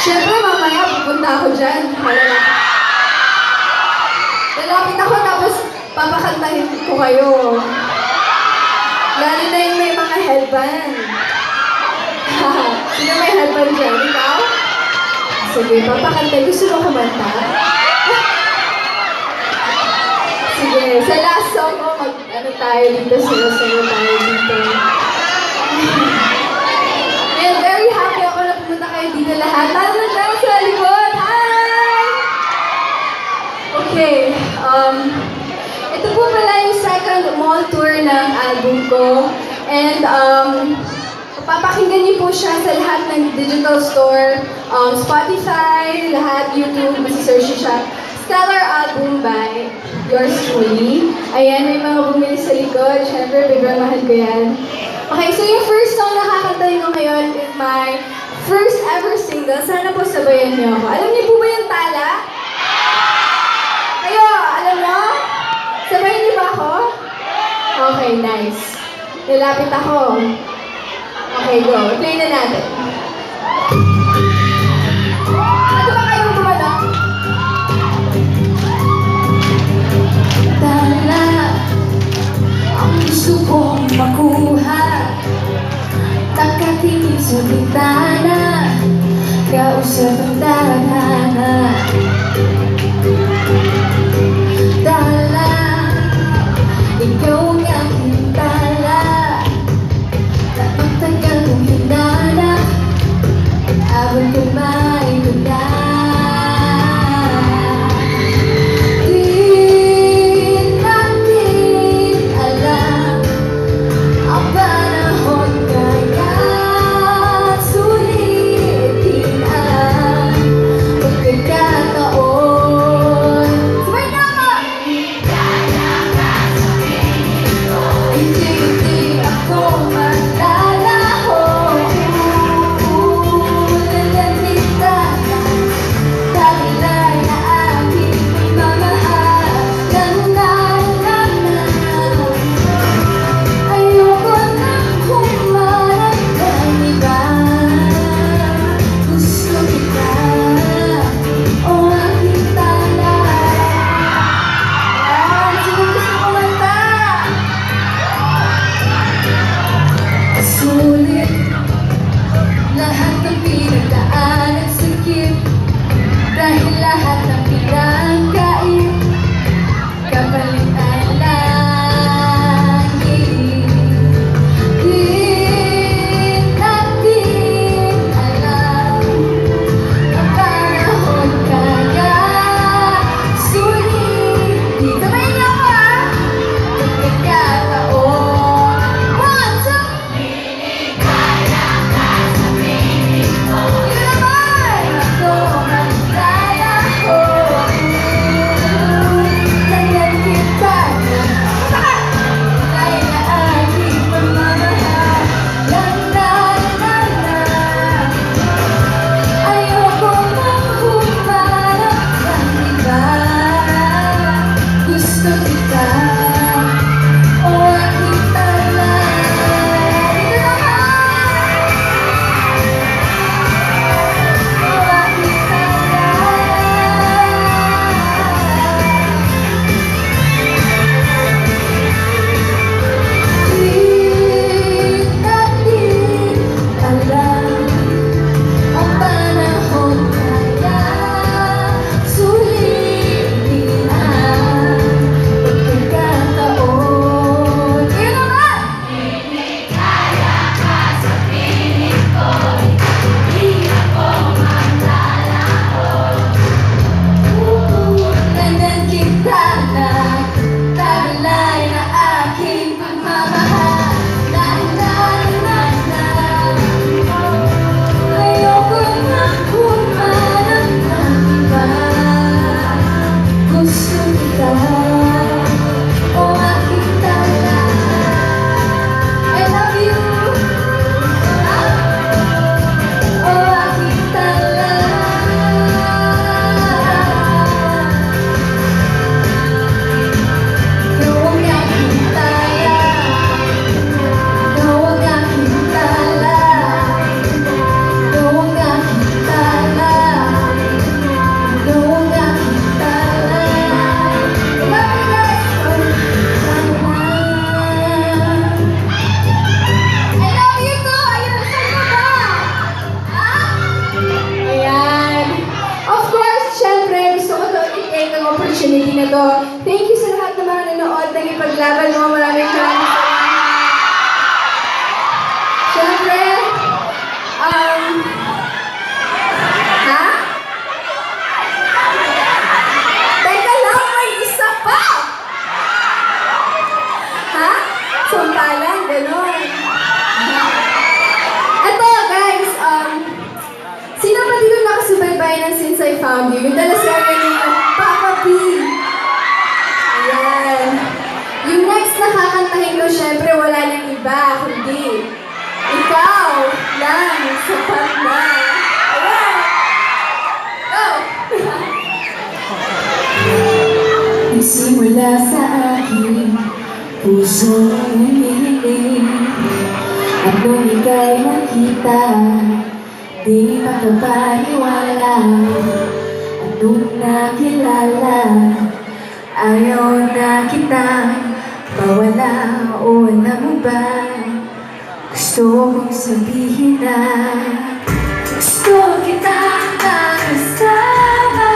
Siyempre, mamaya pupunta ako dyan. Lalapit ako tapos papakantahin ko kayo. Lalo na yung may mga headband. Sino may headband dyan? Ikaw? Sige, papakantay. Gusto mo kumanta? Sige, sa last song ko, ano tayo dito, sayo-sayo tayo dito. And very happy ako na pumunta kayo dito lahat. Lalo na dyan sa likod. Hi! Okay, ito po pala yung second mall tour ng album ko. And papakinggan niyo po siya sa lahat ng digital store, Spotify, lahat, YouTube, masisearch niyo siya. Stellar Album by Yours Truly. Ayan, may mga bumili sa likod. Siyempre, biglang mahal ko yan. Okay, so yung first song na kakantahin ko ngayon is my first ever single. Sana po sabayan niyo ako. Alam niyo po ba yung tala? Kayo, alam mo? Sabayan niyo ba ako? Okay, nice. Lalapit ako. Okay, go. Play na natin. Ano ba kayong gumala? Tala, ang gusto kong makuha. Nakatingin sa bintana, kausap ang tadhana. Tala, ikaw ang aking tala. Matagal kong hinanap, abang kumain ko na. Di natin alam ang panahon kaya sulitin ang pagkakataon. Sabay na mo! Hindi ako maglalaho. Lalamitan dahil ay na aking minamahal. Ayoko nang humarap ng iba. Gusto kita, o aking tala. Ayan, sino gusto kumanta? ipaglaban mo. Maraming salamat. Siyempre, ha? Teka lang, may isa pa! Ha? Sampalan, gano'n. Eto, guys, sino ba dito nakasubaybay ng Since I Found You? Yung talasaga ni Papa P. Ayan. Yung next na kakantahin ko, syempre wala nang iba, kundi ikaw lang, sapat na. Ayan! Go! Nagsimula sa akin, puso umihiling, at nung ika'y nakita, di makapaniwala. At nung nakilala, ayaw na kitang mawala. O alam mo ba, gusto kong sabihin na gusto kitang makasama.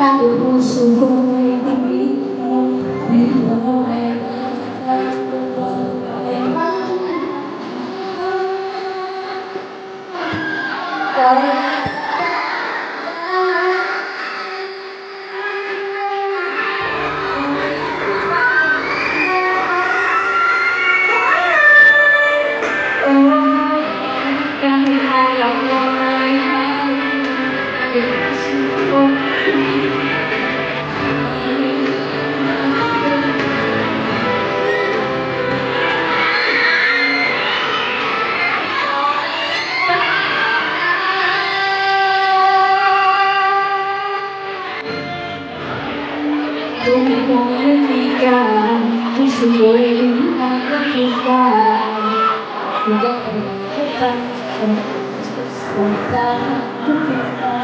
Pag puso ko'y kung hindi ka, gusto mo'y nakakita. Hanggang kita, punta kita.